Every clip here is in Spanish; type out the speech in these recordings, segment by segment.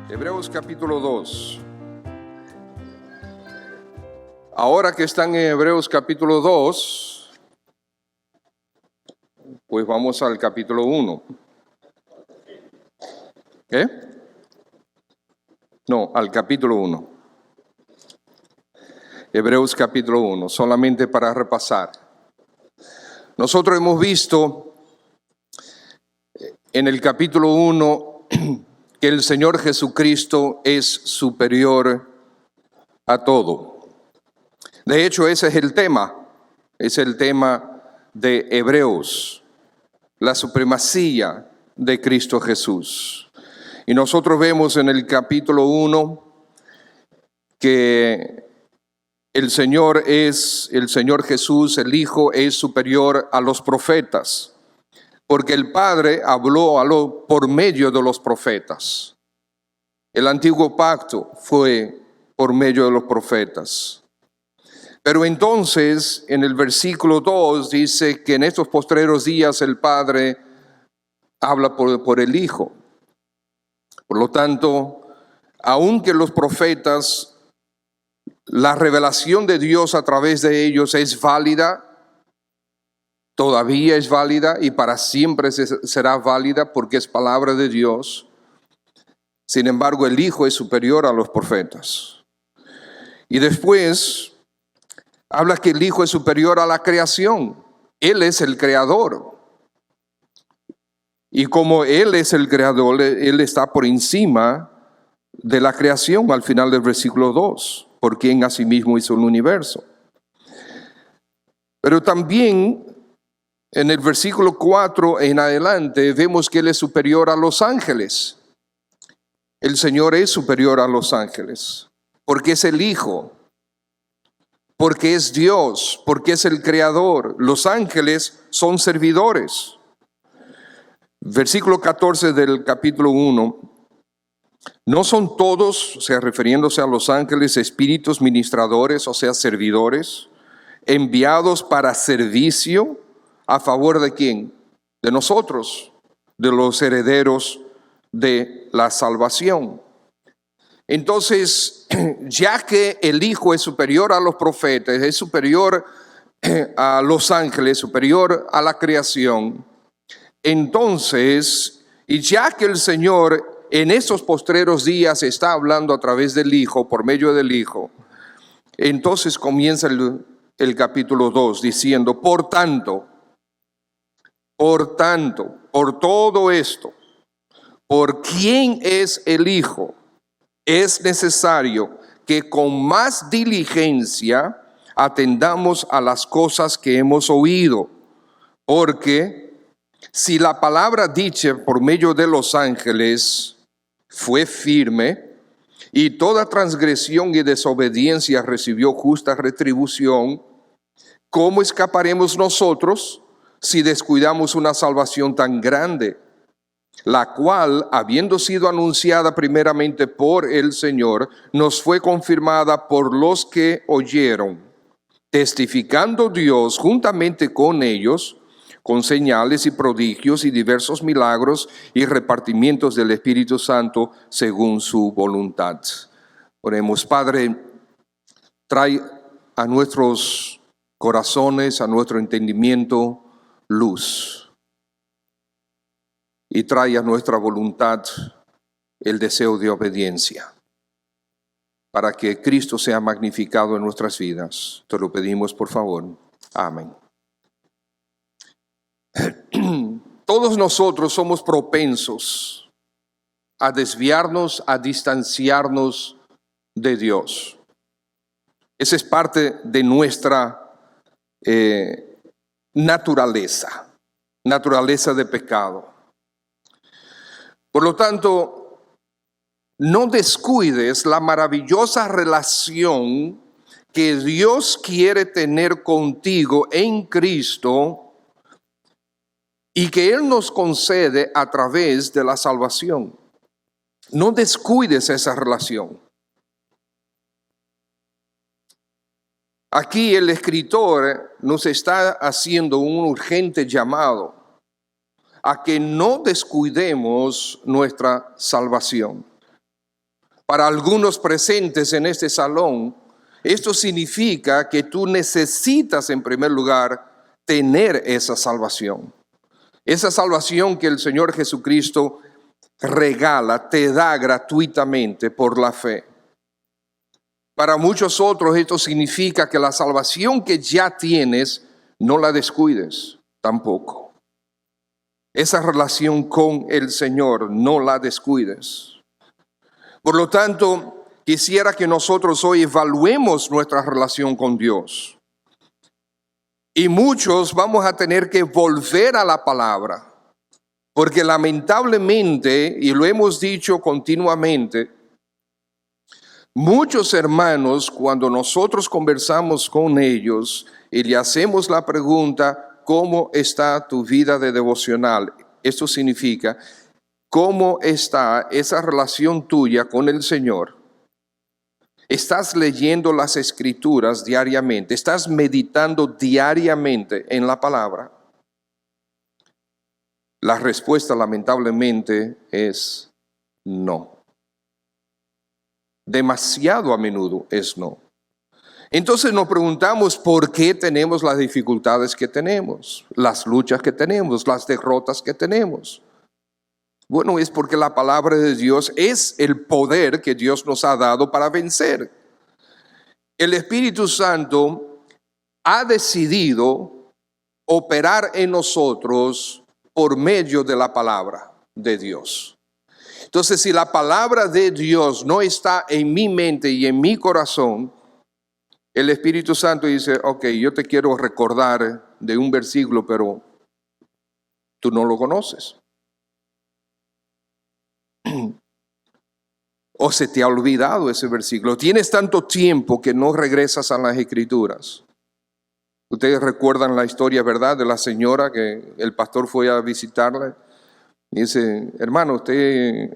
Hebreos capítulo 2. Ahora que están en Hebreos capítulo 2, pues vamos al capítulo 1. ¿Qué? No, al capítulo 1. Hebreos capítulo 1, solamente para repasar. Nosotros hemos visto en el capítulo 1 que el Señor Jesucristo es superior a todo. De hecho, ese es el tema de Hebreos, la supremacía de Cristo Jesús. Y nosotros vemos en el capítulo 1 que el Señor Jesús, el Hijo, es superior a los profetas, porque el Padre habló por medio de los profetas. El antiguo pacto fue por medio de los profetas. Pero entonces, en el versículo 2 dice que en estos postreros días el Padre habla por el Hijo. Por lo tanto, aunque los profetas, la revelación de Dios a través de ellos es válida, todavía es válida y para siempre será válida porque es palabra de Dios. Sin embargo, el Hijo es superior a los profetas. Y después habla que el Hijo es superior a la creación. Él es el creador. Y como Él es el creador, Él está por encima de la creación al final del versículo 2, por quien asimismo hizo el universo. Pero también en el versículo 4 en adelante vemos que Él es superior a los ángeles. El Señor es superior a los ángeles, porque es el Hijo, porque es Dios, porque es el Creador. Los ángeles son servidores. Versículo 14 del capítulo 1. No son todos, o sea, refiriéndose a los ángeles, espíritus ministradores, o sea, servidores, enviados para servicio a favor de ¿quién? De nosotros, de los herederos de la salvación. Entonces, ya que el Hijo es superior a los profetas, es superior a los ángeles, superior a la creación, entonces, y ya que el Señor en esos postreros días está hablando a través del Hijo, por medio del Hijo, entonces comienza el capítulo 2 diciendo, por tanto, por todo esto, por quién es el Hijo, es necesario que con más diligencia atendamos a las cosas que hemos oído, porque si la palabra dicha por medio de los ángeles fue firme, y toda transgresión y desobediencia recibió justa retribución, ¿cómo escaparemos nosotros si descuidamos una salvación tan grande, la cual, habiendo sido anunciada primeramente por el Señor, nos fue confirmada por los que oyeron, testificando Dios juntamente con ellos, con señales y prodigios y diversos milagros y repartimientos del Espíritu Santo según su voluntad? Oremos. Padre, trae a nuestros corazones, a nuestro entendimiento, luz. Y trae a nuestra voluntad el deseo de obediencia, para que Cristo sea magnificado en nuestras vidas. Te lo pedimos, por favor. Amén. Todos nosotros somos propensos a desviarnos, a distanciarnos de Dios. Esa es parte de nuestra naturaleza de pecado. Por lo tanto, no descuides la maravillosa relación que Dios quiere tener contigo en Cristo y que Él nos concede a través de la salvación. No descuides esa relación. Aquí el escritor nos está haciendo un urgente llamado a que no descuidemos nuestra salvación. Para algunos presentes en este salón, esto significa que tú necesitas en primer lugar tener esa salvación. Esa salvación que el Señor Jesucristo regala, te da gratuitamente por la fe. Para muchos otros esto significa que la salvación que ya tienes no la descuides tampoco. Esa relación con el Señor no la descuides. Por lo tanto, quisiera que nosotros hoy evaluemos nuestra relación con Dios. Y muchos vamos a tener que volver a la palabra, porque lamentablemente, y lo hemos dicho continuamente, muchos hermanos, cuando nosotros conversamos con ellos y le hacemos la pregunta, ¿cómo está tu vida de devocional? Esto significa, ¿cómo está esa relación tuya con el Señor? ¿Estás leyendo las Escrituras diariamente? ¿Estás meditando diariamente en la palabra? La respuesta lamentablemente es no. Demasiado a menudo es no. Entonces nos preguntamos por qué tenemos las dificultades que tenemos, las luchas que tenemos, las derrotas que tenemos. Bueno, es porque la palabra de Dios es el poder que Dios nos ha dado para vencer. El Espíritu Santo ha decidido operar en nosotros por medio de la palabra de Dios. Entonces, si la palabra de Dios no está en mi mente y en mi corazón, el Espíritu Santo dice, ok, yo te quiero recordar de un versículo, pero tú no lo conoces. O se te ha olvidado ese versículo. Tienes tanto tiempo que no regresas a las Escrituras. Ustedes recuerdan la historia, ¿verdad?, de la señora que el pastor fue a visitarla. Y dice, hermano, usted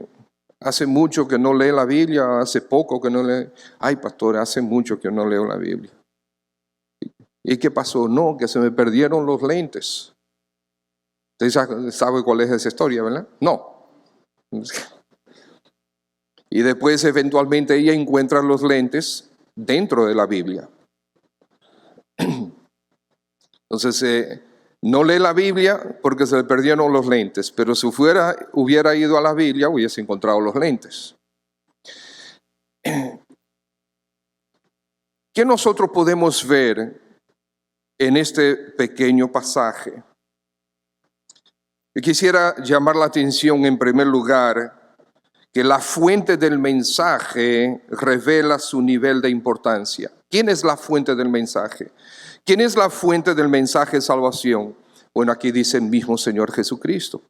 hace mucho que no lee la Biblia, hace poco que no lee. Ay, pastor, hace mucho que no leo la Biblia. ¿Y qué pasó? No, que se me perdieron los lentes. Usted sabe cuál es esa historia, ¿verdad? No. Y después eventualmente ella encuentra los lentes dentro de la Biblia. Entonces no lee la Biblia porque se le perdieron los lentes, pero si hubiera ido a la Biblia hubiese encontrado los lentes. ¿Qué nosotros podemos ver en este pequeño pasaje? Yo quisiera llamar la atención en primer lugar que la fuente del mensaje revela su nivel de importancia. ¿Quién es la fuente del mensaje? ¿Quién es la fuente del mensaje de salvación? Bueno, aquí dice el mismo Señor Jesucristo.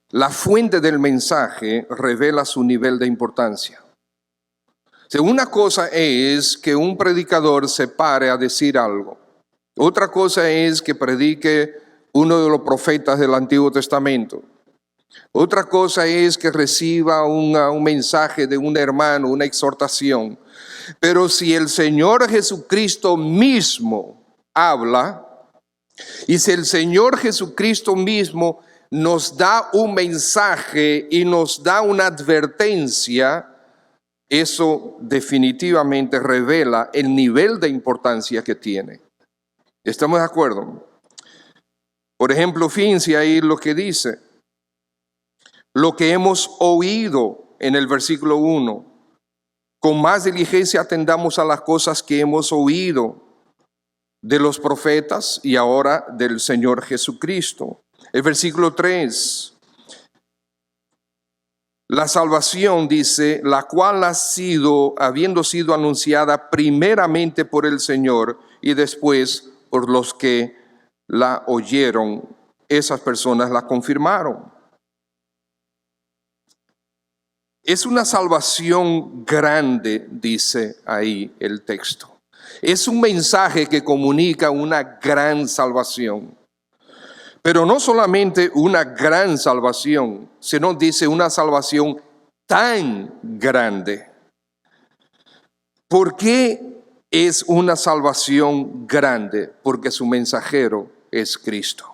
La fuente del mensaje revela su nivel de importancia. Una cosa es que un predicador se pare a decir algo. Otra cosa es que predique uno de los profetas del Antiguo Testamento. Otra cosa es que reciba un mensaje de un hermano, una exhortación. Pero si el Señor Jesucristo mismo habla, y si el Señor Jesucristo mismo nos da un mensaje y nos da una advertencia, eso definitivamente revela el nivel de importancia que tiene. ¿Estamos de acuerdo? Por ejemplo, fíjense ahí lo que dice. Lo que hemos oído en el versículo 1. Con más diligencia atendamos a las cosas que hemos oído de los profetas y ahora del Señor Jesucristo. El versículo 3. La salvación, dice, la cual habiendo sido anunciada primeramente por el Señor y después por los que la oyeron, esas personas la confirmaron. Es una salvación grande, dice ahí el texto. Es un mensaje que comunica una gran salvación. Pero no solamente una gran salvación, sino dice una salvación tan grande. ¿Por qué es una salvación grande? Porque su mensajero es Cristo.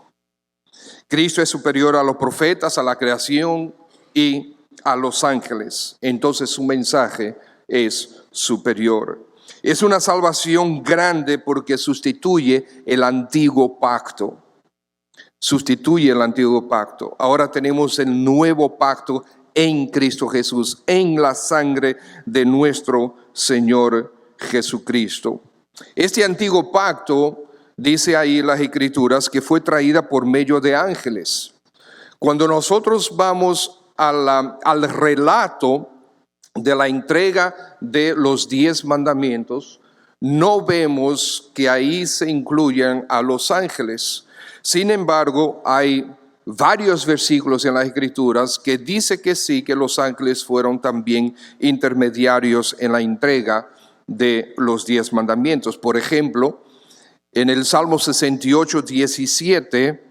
Cristo es superior a los profetas, a la creación y a los ángeles, entonces su mensaje es superior. Es una salvación grande porque sustituye el antiguo pacto. Sustituye el antiguo pacto. Ahora tenemos el nuevo pacto en Cristo Jesús, en la sangre de nuestro Señor Jesucristo. Este antiguo pacto, dice ahí las Escrituras, que fue traída por medio de ángeles. Cuando nosotros vamos al relato de la entrega de los 10 mandamientos, no vemos que ahí se incluyan a los ángeles. Sin embargo, hay varios versículos en las Escrituras que dice que sí, que los ángeles fueron también intermediarios en la entrega de los 10 mandamientos. Por ejemplo, en el Salmo 68, 17,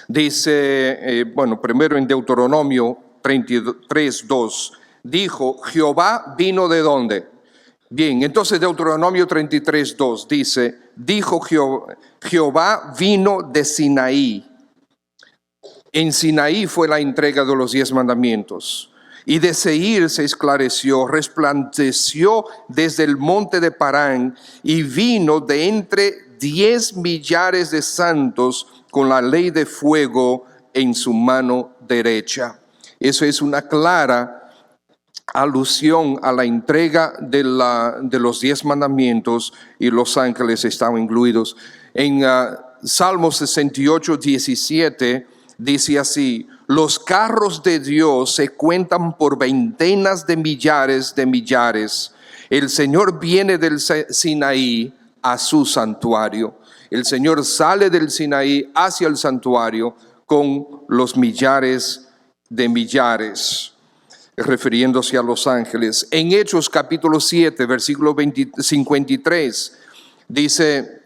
dice, primero en Deuteronomio 33, 2, dijo, Jehová vino ¿de dónde? Bien, entonces Deuteronomio 33, 2 dice, dijo Jehová vino de Sinaí. En Sinaí fue la entrega de los 10 mandamientos. Y de Seir se esclareció, resplandeció desde el monte de Parán y vino de entre 10 millares de santos con la ley de fuego en su mano derecha. Eso es una clara alusión a la entrega de los 10 mandamientos, y los ángeles estaban incluidos. En Salmo 68, 17 dice así, los carros de Dios se cuentan por veintenas de millares. El Señor viene del Sinaí a su santuario. El Señor sale del Sinaí hacia el santuario con los millares, refiriéndose a los ángeles. En Hechos capítulo 7, versículo 53, dice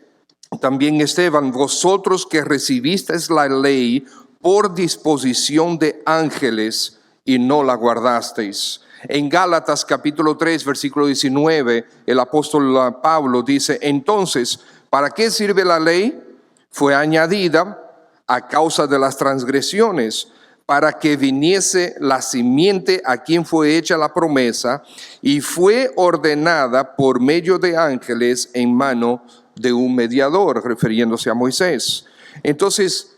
también Esteban, vosotros que recibisteis la ley por disposición de ángeles y no la guardasteis. En Gálatas capítulo 3, versículo 19, el apóstol Pablo dice, entonces, ¿para qué sirve la ley? Fue añadida a causa de las transgresiones, para que viniese la simiente a quien fue hecha la promesa, y fue ordenada por medio de ángeles en mano de un mediador, refiriéndose a Moisés. Entonces,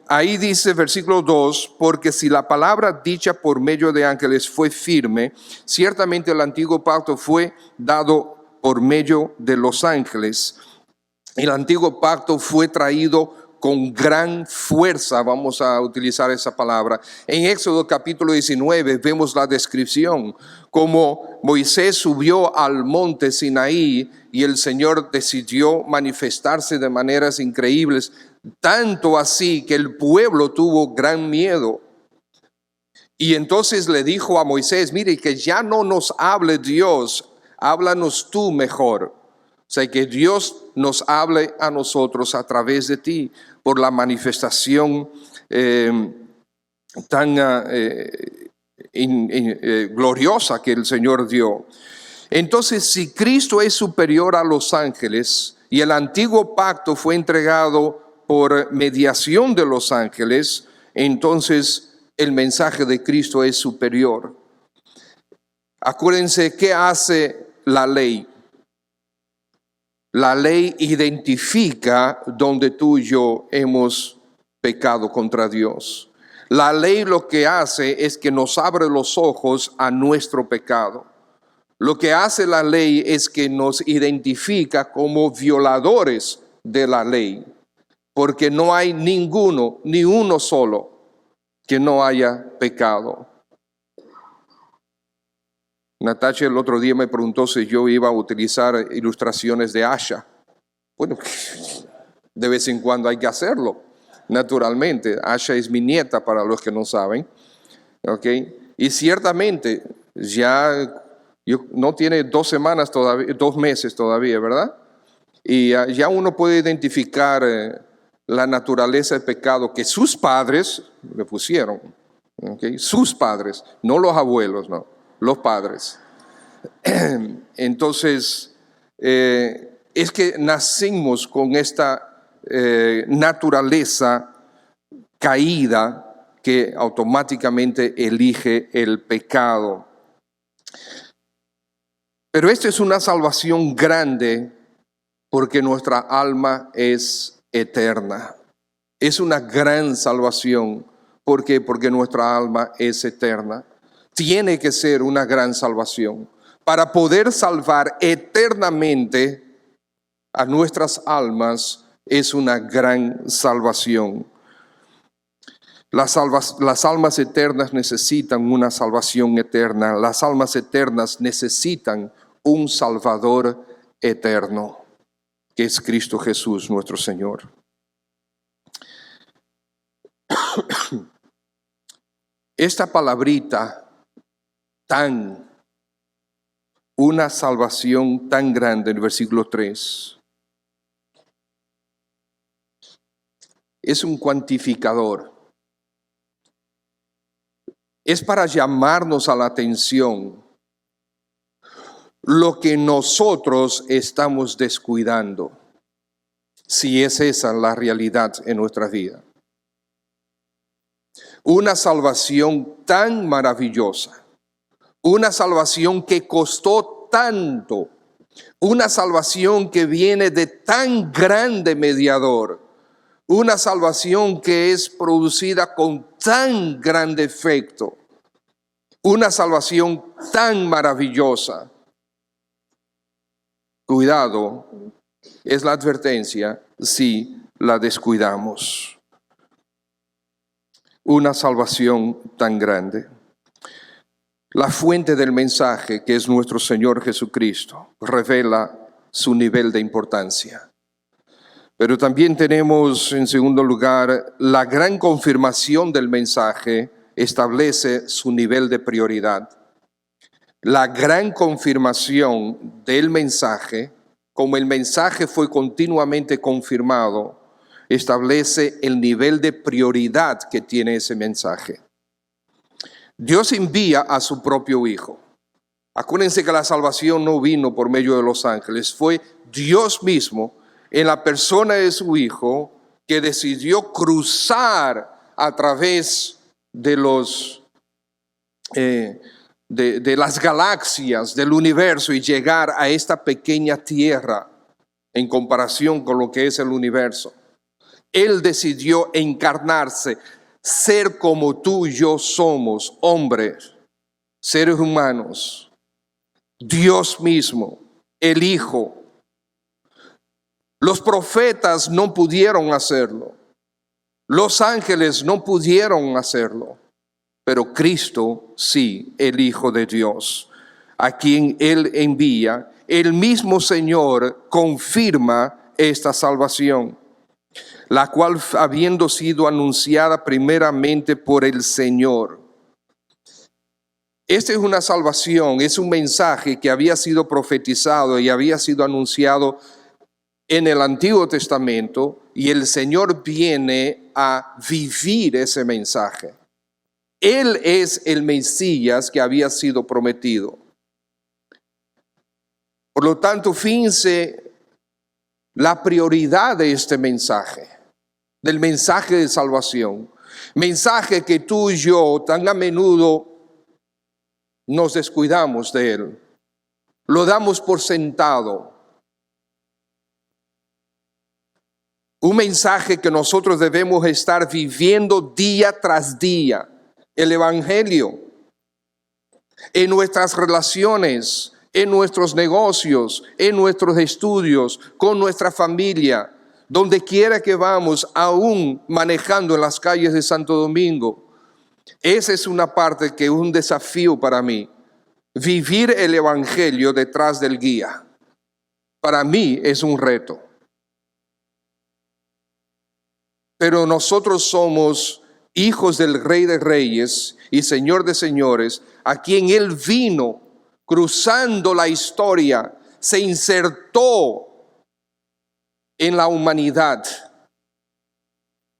ahí dice versículo 2, porque si la palabra dicha por medio de ángeles fue firme, ciertamente el antiguo pacto fue dado por medio de los ángeles. El antiguo pacto fue traído con gran fuerza, vamos a utilizar esa palabra. En Éxodo capítulo 19 vemos la descripción, como Moisés subió al monte Sinaí y el Señor decidió manifestarse de maneras increíbles, tanto así que el pueblo tuvo gran miedo. Y entonces le dijo a Moisés, mire, que ya no nos hable Dios, háblanos tú mejor. O sea, que Dios nos hable a nosotros a través de ti, por la manifestación tan gloriosa que el Señor dio. Entonces, si Cristo es superior a los ángeles y el antiguo pacto fue entregado por mediación de los ángeles, entonces el mensaje de Cristo es superior. Acuérdense, ¿qué hace la ley? La ley identifica donde tú y yo hemos pecado contra Dios. La ley lo que hace es que nos abre los ojos a nuestro pecado. Lo que hace la ley es que nos identifica como violadores de la ley, porque no hay ninguno, ni uno solo, que no haya pecado. Natacha el otro día me preguntó si yo iba a utilizar ilustraciones de Asha. Bueno, de vez en cuando hay que hacerlo, naturalmente. Asha es mi nieta, para los que no saben. ¿Okay? Y ciertamente no tiene 2 semanas todavía, 2 meses todavía, ¿verdad? Y ya uno puede identificar la naturaleza del pecado que sus padres le pusieron. ¿Okay? Sus padres, no los abuelos, no. Los padres. Entonces, es que nacimos con esta naturaleza caída que automáticamente elige el pecado. Pero esta es una salvación grande porque nuestra alma es eterna. Es una gran salvación. ¿Por qué? Porque nuestra alma es eterna. Tiene que ser una gran salvación. Para poder salvar eternamente a nuestras almas es una gran salvación. Las almas eternas necesitan una salvación eterna. Las almas eternas necesitan un Salvador eterno, que es Cristo Jesús nuestro Señor. Esta palabrita una salvación tan grande en el versículo 3, es un cuantificador. Es para llamarnos a la atención lo que nosotros estamos descuidando, si es esa la realidad en nuestra vida. Una salvación tan maravillosa, una salvación que costó tanto, una salvación que viene de tan grande mediador, una salvación que es producida con tan grande efecto, una salvación tan maravillosa. Cuidado, es la advertencia si la descuidamos. Una salvación tan grande. La fuente del mensaje, que es nuestro Señor Jesucristo, revela su nivel de importancia. Pero también tenemos, en segundo lugar, la gran confirmación del mensaje establece su nivel de prioridad. La gran confirmación del mensaje, como el mensaje fue continuamente confirmado, establece el nivel de prioridad que tiene ese mensaje. Dios envía a su propio Hijo. Acuérdense que la salvación no vino por medio de los ángeles, fue Dios mismo en la persona de su Hijo que decidió cruzar a través de de las galaxias del universo y llegar a esta pequeña tierra en comparación con lo que es el universo. Él decidió encarnarse, ser como tú y yo somos, hombres, seres humanos, Dios mismo, el Hijo. Los profetas no pudieron hacerlo, los ángeles no pudieron hacerlo, pero Cristo sí, el Hijo de Dios, a quien Él envía, el mismo Señor confirma esta salvación, la cual habiendo sido anunciada primeramente por el Señor. Esta es una salvación, es un mensaje que había sido profetizado y había sido anunciado en el Antiguo Testamento, y el Señor viene a vivir ese mensaje. Él es el Mesías que había sido prometido. Por lo tanto, fíjense la prioridad de este mensaje, del mensaje de salvación. Mensaje que tú y yo tan a menudo nos descuidamos de él. Lo damos por sentado. Un mensaje que nosotros debemos estar viviendo día tras día. El Evangelio. En nuestras relaciones, en nuestros negocios, en nuestros estudios, con nuestra familia, donde quiera que vamos, aún manejando en las calles de Santo Domingo. Esa es una parte que es un desafío para mí. Vivir el Evangelio detrás del guía. Para mí es un reto. Pero nosotros somos hijos del Rey de Reyes y Señor de Señores, a quien Él vino cruzando la historia, se insertó en la humanidad.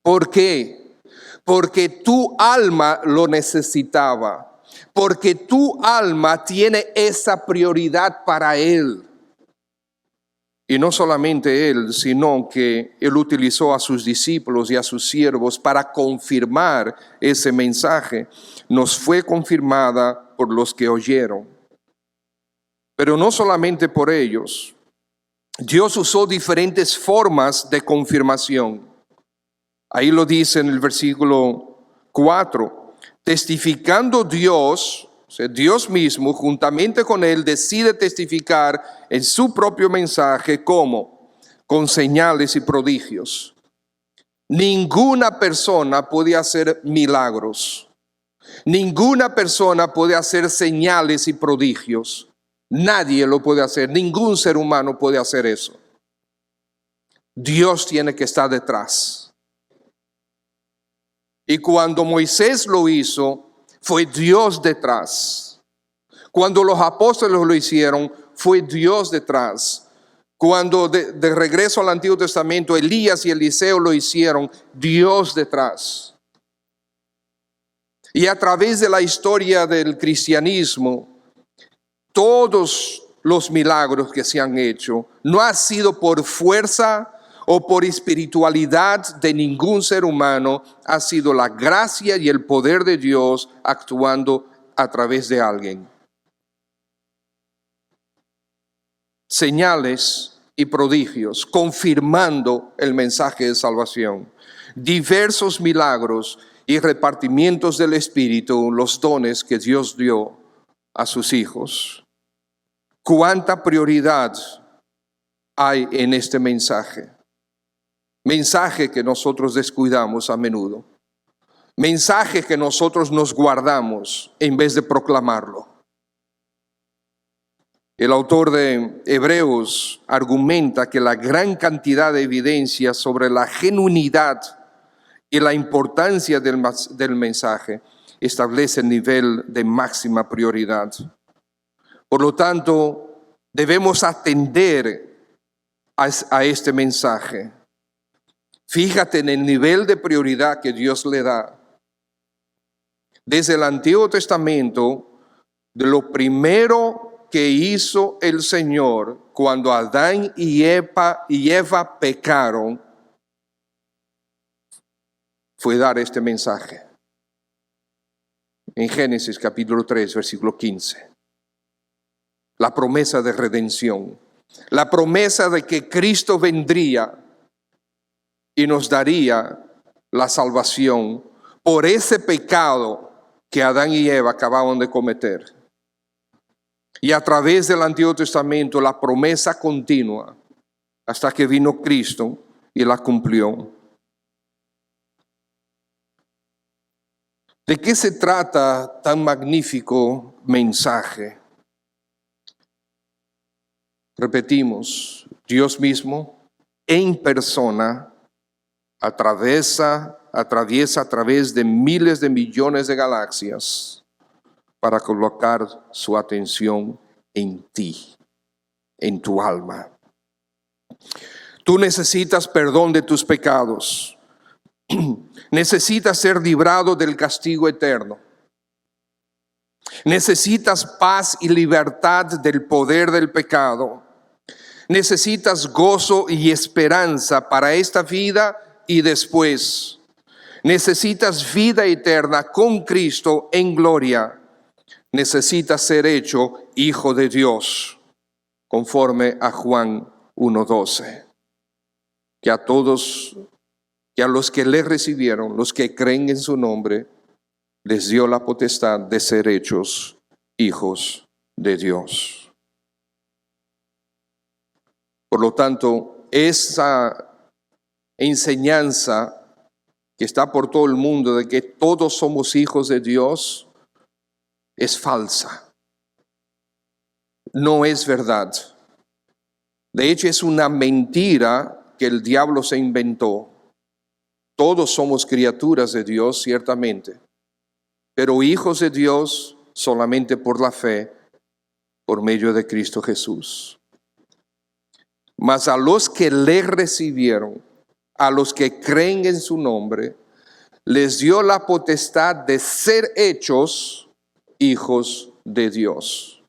¿Por qué? Porque tu alma lo necesitaba, porque tu alma tiene esa prioridad para Él. Y no solamente Él, sino que Él utilizó a sus discípulos y a sus siervos para confirmar ese mensaje. Nos fue confirmada por los que oyeron. Pero no solamente por ellos. Dios usó diferentes formas de confirmación. Ahí lo dice en el versículo 4. Testificando Dios, o sea, Dios mismo, juntamente con Él, decide testificar en su propio mensaje, ¿cómo? Con señales y prodigios. Ninguna persona puede hacer milagros. Ninguna persona puede hacer señales y prodigios. Nadie lo puede hacer. Ningún ser humano puede hacer eso. Dios tiene que estar detrás. Y cuando Moisés lo hizo, fue Dios detrás. Cuando los apóstoles lo hicieron, fue Dios detrás. Cuando de regreso al Antiguo Testamento, Elías y Eliseo lo hicieron, Dios detrás. Y a través de la historia del cristianismo, todos los milagros que se han hecho no ha sido por fuerza o por espiritualidad de ningún ser humano, ha sido la gracia y el poder de Dios actuando a través de alguien. Señales y prodigios, confirmando el mensaje de salvación. Diversos milagros y repartimientos del Espíritu, los dones que Dios dio a sus hijos. ¿Cuánta prioridad hay en este mensaje? Mensaje que nosotros descuidamos a menudo. Mensaje que nosotros nos guardamos en vez de proclamarlo. El autor de Hebreos argumenta que la gran cantidad de evidencias sobre la genuinidad y la importancia del mensaje establece el nivel de máxima prioridad. Por lo tanto, debemos atender a este mensaje. Fíjate en el nivel de prioridad que Dios le da. Desde el Antiguo Testamento, de lo primero que hizo el Señor cuando Adán y Eva pecaron, fue dar este mensaje. En Génesis capítulo 3, versículo 15. La promesa de redención. La promesa de que Cristo vendría y nos daría la salvación por ese pecado que Adán y Eva acababan de cometer. Y a través del Antiguo Testamento la promesa continua hasta que vino Cristo y la cumplió. ¿De qué se trata tan magnífico mensaje? Repetimos, Dios mismo en persona atraviesa a través de miles de millones de galaxias para colocar su atención en ti, en tu alma. Tú necesitas perdón de tus pecados. Necesitas ser librado del castigo eterno. Necesitas paz y libertad del poder del pecado. Necesitas gozo y esperanza para esta vida y después. Necesitas vida eterna con Cristo en gloria. Necesitas ser hecho hijo de Dios, conforme a Juan 1:12. Que a los que le recibieron, los que creen en su nombre, les dio la potestad de ser hechos hijos de Dios. Por lo tanto, esa enseñanza que está por todo el mundo de que todos somos hijos de Dios es falsa. No es verdad. De hecho, es una mentira que el diablo se inventó. Todos somos criaturas de Dios, ciertamente, pero hijos de Dios solamente por la fe, por medio de Cristo Jesús. Mas a los que le recibieron, a los que creen en su nombre, les dio la potestad de ser hechos hijos de Dios.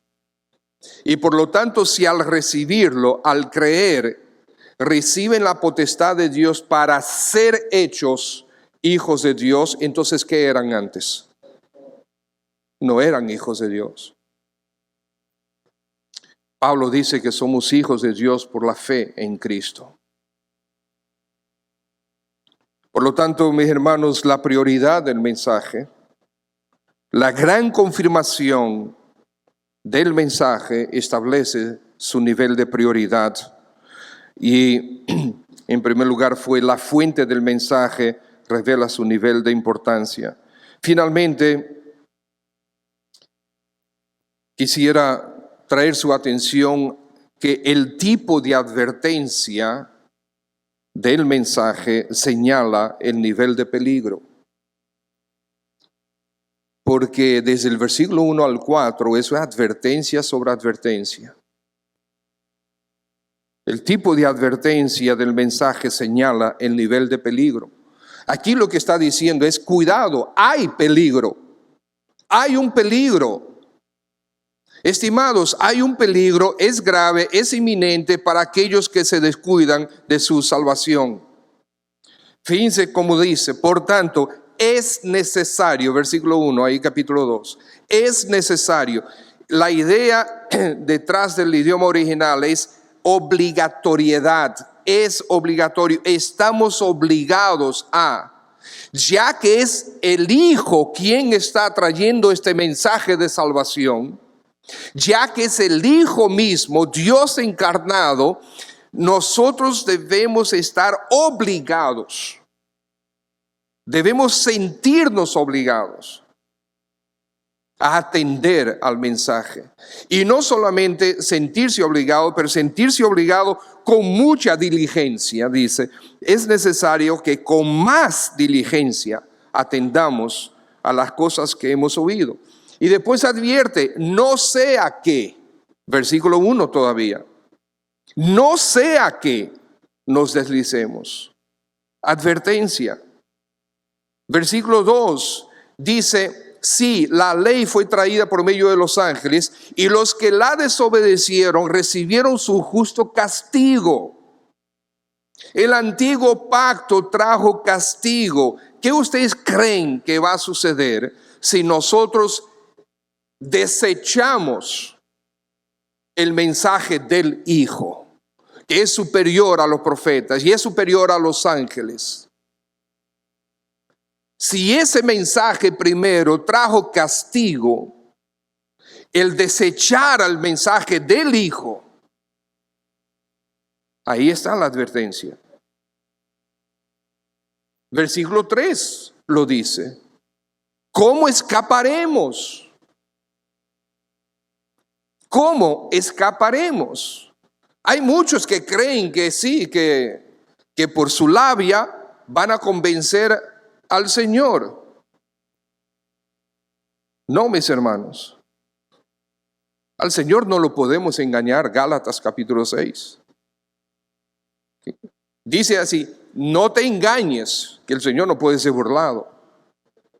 Y por lo tanto, si al recibirlo, al creer, reciben la potestad de Dios para ser hechos hijos de Dios, entonces, ¿qué eran antes? No eran hijos de Dios. Pablo dice que somos hijos de Dios por la fe en Cristo. Por lo tanto, mis hermanos, la prioridad del mensaje, la gran confirmación del mensaje establece su nivel de prioridad. Y en primer lugar fue la fuente del mensaje, revela su nivel de importancia. Finalmente, quisiera traer su atención que el tipo de advertencia del mensaje señala el nivel de peligro. Porque desde el versículo 1 al 4 es advertencia sobre advertencia. El tipo de advertencia del mensaje señala el nivel de peligro. Aquí lo que está diciendo es: cuidado, hay peligro. Hay un peligro. Estimados, hay un peligro, es grave, es inminente para aquellos que se descuidan de su salvación. Fíjense cómo dice: por tanto, es necesario, versículo 1, ahí capítulo 2, es necesario. La idea detrás del idioma original es obligatoriedad, es obligatorio, estamos obligados a, ya que es el Hijo quien está trayendo este mensaje de salvación, ya que es el Hijo mismo, Dios encarnado, nosotros debemos estar obligados. Debemos sentirnos obligados a atender al mensaje. Y no solamente sentirse obligado, pero sentirse obligado con mucha diligencia. Dice, es necesario que con más diligencia atendamos a las cosas que hemos oído. Y después advierte, no sea que, versículo 1 todavía, no sea que nos deslicemos. Advertencia. Versículo 2 dice, sí, la ley fue traída por medio de los ángeles y los que la desobedecieron recibieron su justo castigo. El antiguo pacto trajo castigo. ¿Qué ustedes creen que va a suceder si nosotros desechamos el mensaje del Hijo, que es superior a los profetas y es superior a los ángeles? Si ese mensaje primero trajo castigo, el desechar al mensaje del Hijo, ahí está la advertencia. Versículo 3 lo dice. ¿Cómo escaparemos? ¿Cómo escaparemos? Hay muchos que creen que sí, que por su labia van a convencer al Señor. No, mis hermanos. Al Señor no lo podemos engañar. Gálatas capítulo 6. Dice así, no te engañes, que el Señor no puede ser burlado.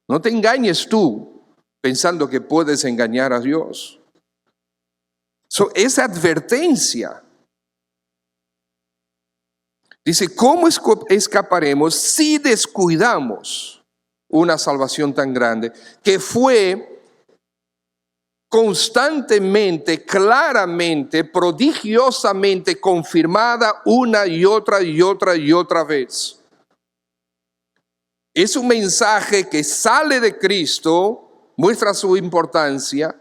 No te engañes tú pensando que puedes engañar a Dios. Esa advertencia. Dice, ¿cómo escaparemos si descuidamos una salvación tan grande que fue constantemente, claramente, prodigiosamente confirmada una y otra y otra y otra vez? Es un mensaje que sale de Cristo, muestra su importancia.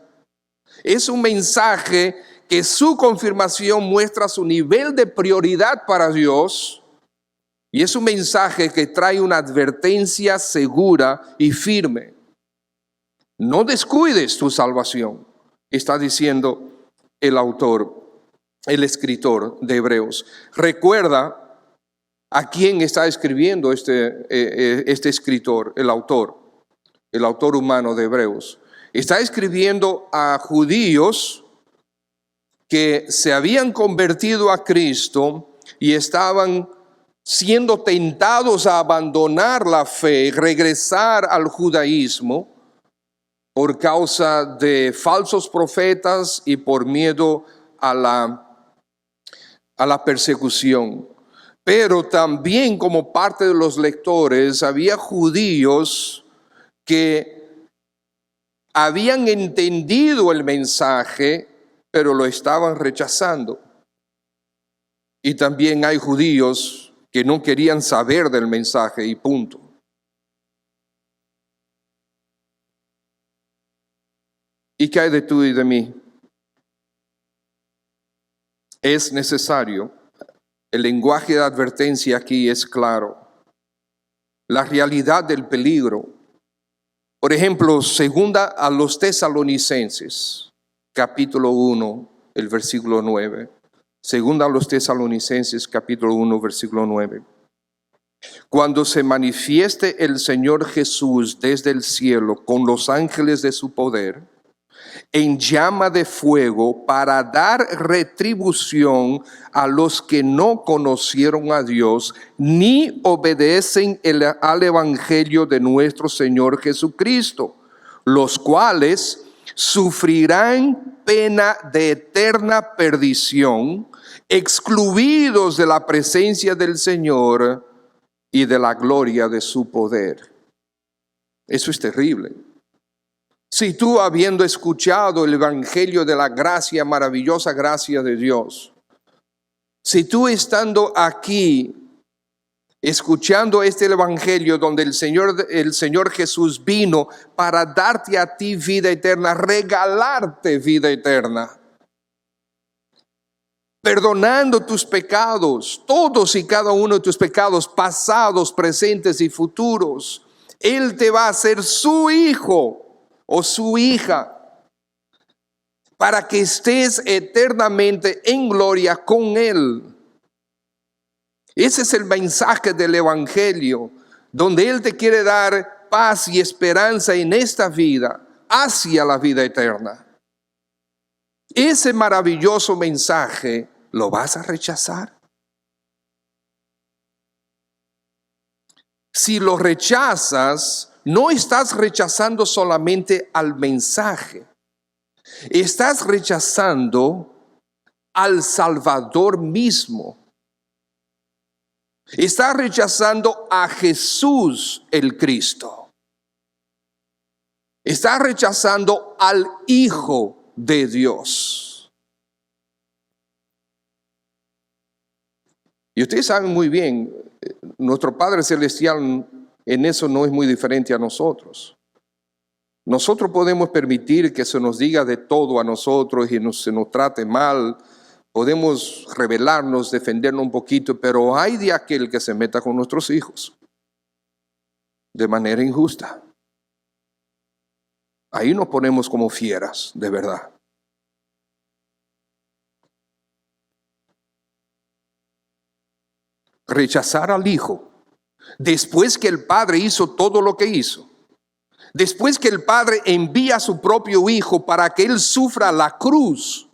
Es un mensaje que su confirmación muestra su nivel de prioridad para Dios. Y es un mensaje que trae una advertencia segura y firme. No descuides tu salvación, está diciendo el autor, el escritor de Hebreos. Recuerda a quién está escribiendo este escritor, el autor humano de Hebreos. Está escribiendo a judíos que se habían convertido a Cristo y estaban siendo tentados a abandonar la fe, regresar al judaísmo, por causa de falsos profetas y por miedo a la persecución. Pero también como parte de los lectores había judíos que habían entendido el mensaje, pero lo estaban rechazando. Y también hay judíos que no querían saber del mensaje y punto. ¿Y qué hay de tú y de mí? Es necesario. El lenguaje de advertencia aquí es claro. La realidad del peligro. Por ejemplo, segunda a los Tesalonicenses, capítulo 1, el versículo 9. Segunda a los Tesalonicenses, capítulo 1, versículo 9. Cuando se manifieste el Señor Jesús desde el cielo con los ángeles de su poder, en llama de fuego, para dar retribución a los que no conocieron a Dios ni obedecen al evangelio de nuestro Señor Jesucristo, los cuales sufrirán pena de eterna perdición, excluidos de la presencia del Señor y de la gloria de su poder. Eso es terrible. Si tú, habiendo escuchado el evangelio de la gracia, maravillosa gracia de Dios, si tú estando aquí, escuchando este evangelio donde el Señor Jesús vino para darte a ti vida eterna, regalarte vida eterna, perdonando tus pecados, todos y cada uno de tus pecados, pasados, presentes y futuros, Él te va a hacer su hijo o su hija, para que estés eternamente en gloria con Él. Ese es el mensaje del evangelio, donde Él te quiere dar paz y esperanza en esta vida, hacia la vida eterna. Ese maravilloso mensaje, ¿lo vas a rechazar? Si lo rechazas, no estás rechazando solamente al mensaje, estás rechazando al Salvador mismo. Estás rechazando a Jesús el Cristo. Estás rechazando al Hijo de Dios. Y ustedes saben muy bien, nuestro Padre Celestial en eso no es muy diferente a nosotros. Nosotros podemos permitir que se nos diga de todo a nosotros y se nos trate mal. Podemos rebelarnos, defendernos un poquito, pero hay de aquel que se meta con nuestros hijos de manera injusta. Ahí nos ponemos como fieras, de verdad. Rechazar al Hijo. Después que el Padre hizo todo lo que hizo, después que el Padre envía a su propio Hijo para que Él sufra la cruz,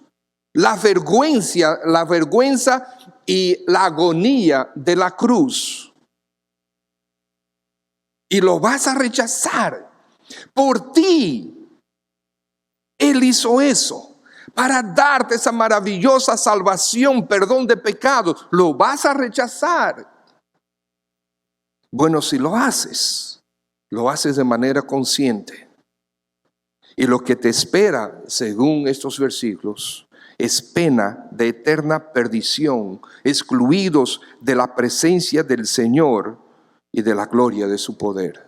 la vergüenza y la agonía de la cruz, y lo vas a rechazar por ti. Él hizo eso para darte esa maravillosa salvación, perdón de pecados. Lo vas a rechazar. Bueno, si lo haces de manera consciente. Y lo que te espera, según estos versículos, es pena de eterna perdición, excluidos de la presencia del Señor y de la gloria de su poder.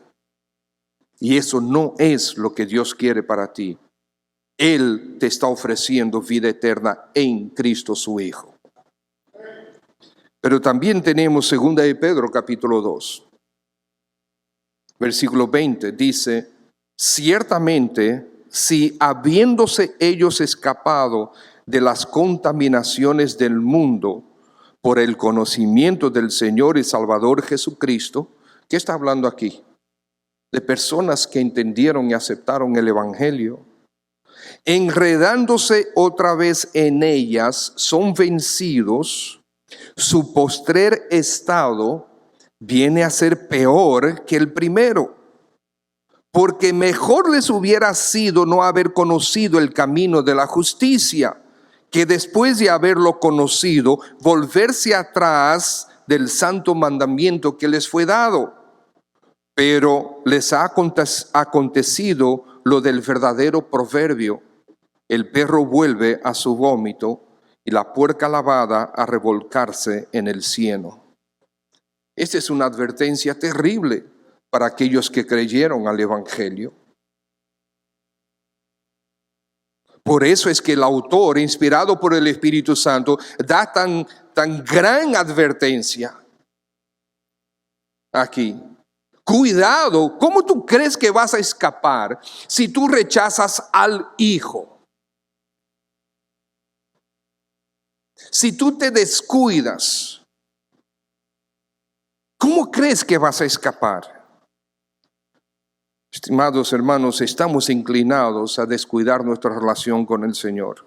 Y eso no es lo que Dios quiere para ti. Él te está ofreciendo vida eterna en Cristo su Hijo. Pero también tenemos 2 de Pedro capítulo 2. Versículo 20 dice: ciertamente, si habiéndose ellos escapado de las contaminaciones del mundo por el conocimiento del Señor y Salvador Jesucristo, ¿qué está hablando aquí? De personas que entendieron y aceptaron el Evangelio. Enredándose otra vez en ellas, son vencidos. Su postrer estado viene a ser peor que el primero, porque mejor les hubiera sido no haber conocido el camino de la justicia, que después de haberlo conocido, volverse atrás del santo mandamiento que les fue dado. Pero les ha acontecido lo del verdadero proverbio: el perro vuelve a su vómito y la puerca lavada a revolcarse en el cieno. Esta es una advertencia terrible para aquellos que creyeron al Evangelio. Por eso es que el autor, inspirado por el Espíritu Santo, da tan gran advertencia aquí. Cuidado, ¿cómo tú crees que vas a escapar si tú rechazas al Hijo? Si tú te descuidas, ¿cómo crees que vas a escapar? Estimados hermanos, estamos inclinados a descuidar nuestra relación con el Señor.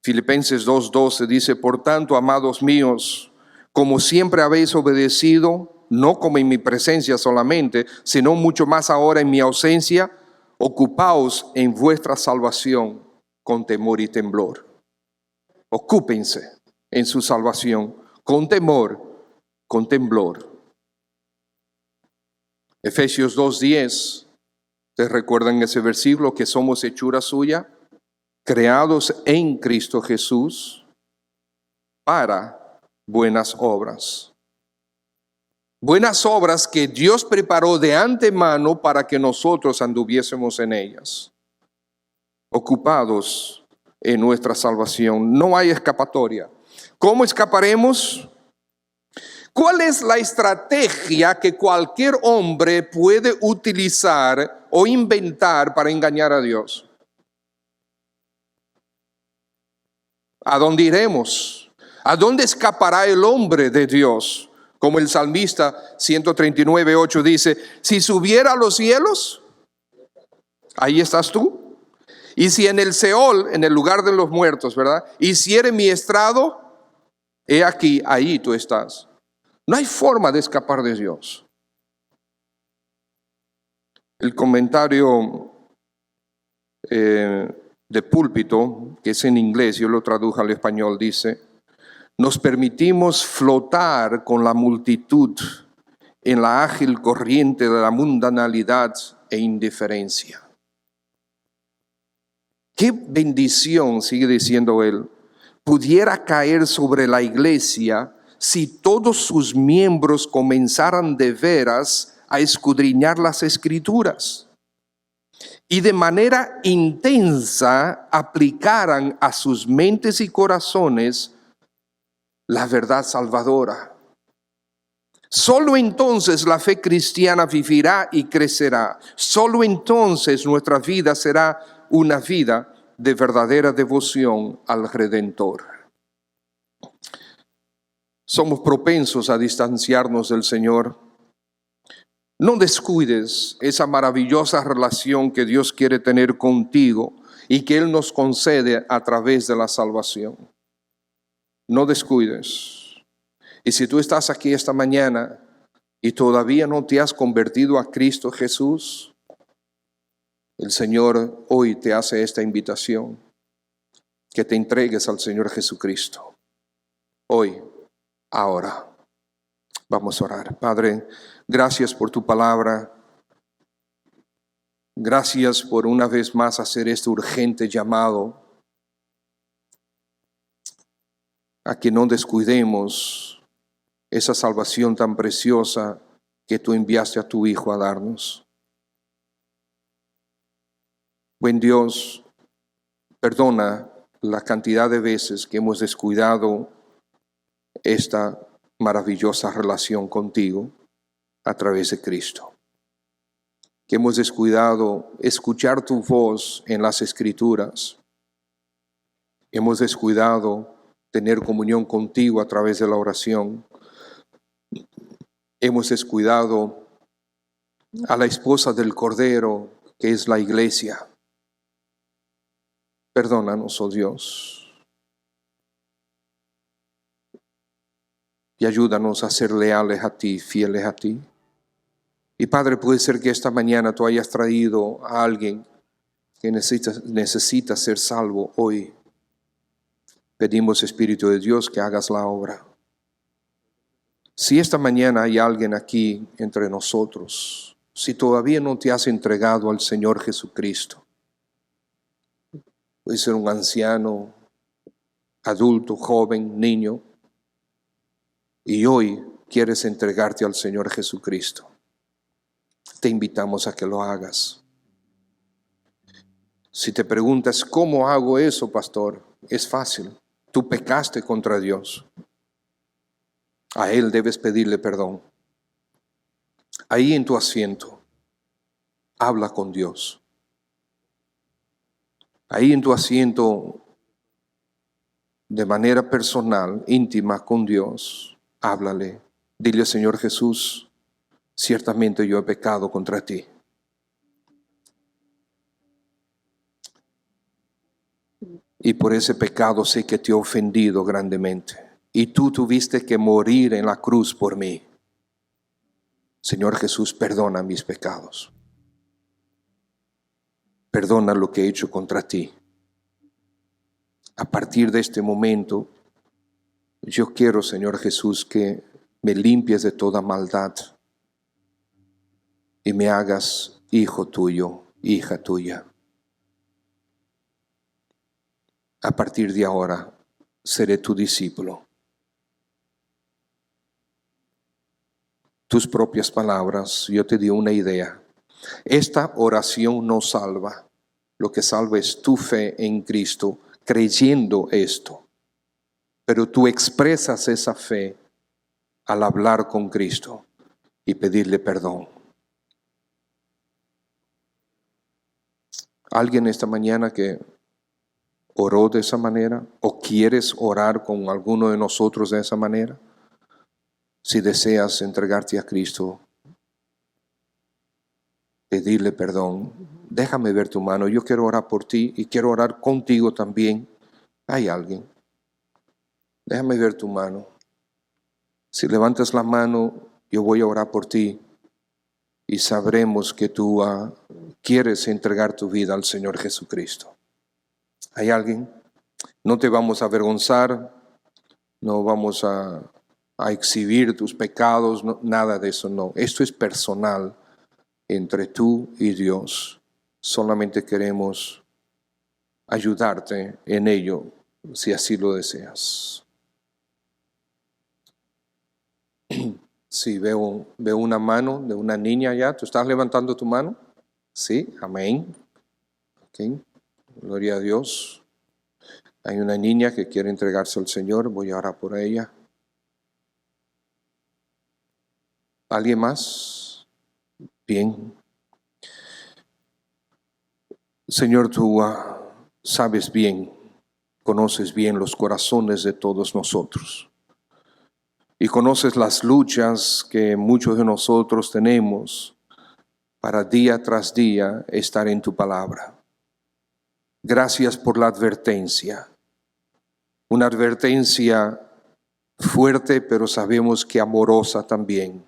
Filipenses 2:12 dice: por tanto, amados míos, como siempre habéis obedecido, no como en mi presencia solamente, sino mucho más ahora en mi ausencia, ocupaos en vuestra salvación con temor y temblor. Ocúpense en su salvación con temor, con temblor. Efesios 2:10, ¿te recuerdan ese versículo? Que somos hechura suya, creados en Cristo Jesús para buenas obras. Buenas obras que Dios preparó de antemano para que nosotros anduviésemos en ellas. Ocupados en nuestra salvación. No hay escapatoria. ¿Cómo escaparemos? ¿Cuál es la estrategia que cualquier hombre puede utilizar o inventar para engañar a Dios? ¿A dónde iremos? ¿A dónde escapará el hombre de Dios? Como el salmista 139:8 dice: si subiera a los cielos, ahí estás tú. Y si en el Seol, en el lugar de los muertos, ¿verdad?, hiciere mi estrado, he aquí, ahí tú estás. No hay forma de escapar de Dios. El comentario de Púlpito, que es en inglés, yo lo traduje al español, dice: nos permitimos flotar con la multitud en la ágil corriente de la mundanalidad e indiferencia. Qué bendición, sigue diciendo él, pudiera caer sobre la iglesia si todos sus miembros comenzaran de veras a escudriñar las Escrituras y de manera intensa aplicaran a sus mentes y corazones la verdad salvadora. Solo entonces la fe cristiana vivirá y crecerá. Solo entonces nuestra vida será una vida de verdadera devoción al Redentor. Somos propensos a distanciarnos del Señor. No descuides esa maravillosa relación que Dios quiere tener contigo y que Él nos concede a través de la salvación. No descuides. Y si tú estás aquí esta mañana y todavía no te has convertido a Cristo Jesús, el Señor hoy te hace esta invitación: que te entregues al Señor Jesucristo. Hoy, ahora. Vamos a orar. Padre, gracias por tu palabra. Gracias por una vez más hacer este urgente llamado a que no descuidemos esa salvación tan preciosa que tú enviaste a tu Hijo a darnos. Buen Dios, perdona la cantidad de veces que hemos descuidado esta maravillosa relación contigo a través de Cristo. Que hemos descuidado escuchar tu voz en las Escrituras. Hemos descuidado tener comunión contigo a través de la oración. Hemos descuidado a la esposa del Cordero, que es la iglesia. Perdónanos, oh Dios. Y ayúdanos a ser leales a ti, fieles a ti. Y Padre, puede ser que esta mañana tú hayas traído a alguien que necesita ser salvo hoy. Pedimos, Espíritu de Dios, que hagas la obra. Si esta mañana hay alguien aquí entre nosotros, si todavía no te has entregado al Señor Jesucristo, puede ser un anciano, adulto, joven, niño, y hoy quieres entregarte al Señor Jesucristo, te invitamos a que lo hagas. Si te preguntas, ¿cómo hago eso, pastor? Es fácil. Tú pecaste contra Dios. A Él debes pedirle perdón. Ahí en tu asiento, habla con Dios. Ahí en tu asiento, de manera personal, íntima con Dios, háblale. Dile, Señor Jesús, ciertamente yo he pecado contra ti. Y por ese pecado sé que te he ofendido grandemente. Y tú tuviste que morir en la cruz por mí. Señor Jesús, perdona mis pecados. Perdona lo que he hecho contra ti. A partir de este momento, yo quiero, Señor Jesús, que me limpies de toda maldad y me hagas hijo tuyo, hija tuya. A partir de ahora, seré tu discípulo. Tus propias palabras, yo te di una idea. Esta oración no salva. Lo que salva es tu fe en Cristo, creyendo esto. Pero tú expresas esa fe al hablar con Cristo y pedirle perdón. ¿Alguien esta mañana que oró de esa manera o quieres orar con alguno de nosotros de esa manera? Si deseas entregarte a Cristo, pedirle perdón, déjame ver tu mano. Yo quiero orar por ti y quiero orar contigo también. ¿Hay alguien? Déjame ver tu mano. Si levantas la mano, yo voy a orar por ti y sabremos que tú quieres entregar tu vida al Señor Jesucristo. ¿Hay alguien? No te vamos a avergonzar, no vamos a exhibir tus pecados, no, nada de eso, no. Esto es personal entre tú y Dios. Solamente queremos ayudarte en ello, si así lo deseas. Sí, veo una mano de una niña allá. ¿Tú estás levantando tu mano? Sí, amén. Okay. Gloria a Dios. Hay una niña que quiere entregarse al Señor. Voy a orar por ella. ¿Alguien más? Bien. Señor, tú sabes bien, conoces bien los corazones de todos nosotros. Y conoces las luchas que muchos de nosotros tenemos para día tras día estar en tu palabra. Gracias por la advertencia. Una advertencia fuerte, pero sabemos que amorosa también,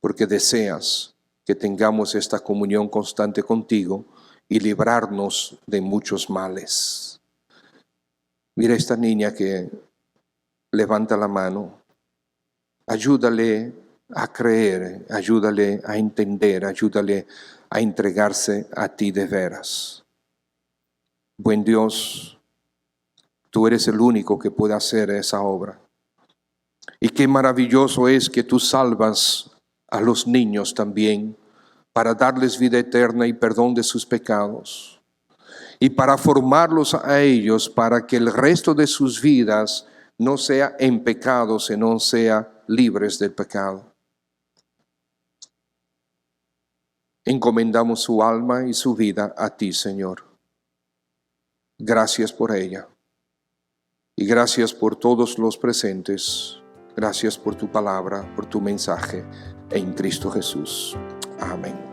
porque deseas que tengamos esta comunión constante contigo y librarnos de muchos males. Mira esta niña que levanta la mano. Ayúdale a creer, ayúdale a entender, ayúdale a entregarse a ti de veras. Buen Dios, tú eres el único que puede hacer esa obra. Y qué maravilloso es que tú salvas a los niños también para darles vida eterna y perdón de sus pecados. Y para formarlos a ellos para que el resto de sus vidas no sea en pecado, sino sea libres del pecado. Encomendamos su alma y su vida a ti, Señor. Gracias por ella. Y gracias por todos los presentes. Gracias por tu palabra, por tu mensaje en Cristo Jesús. Amén.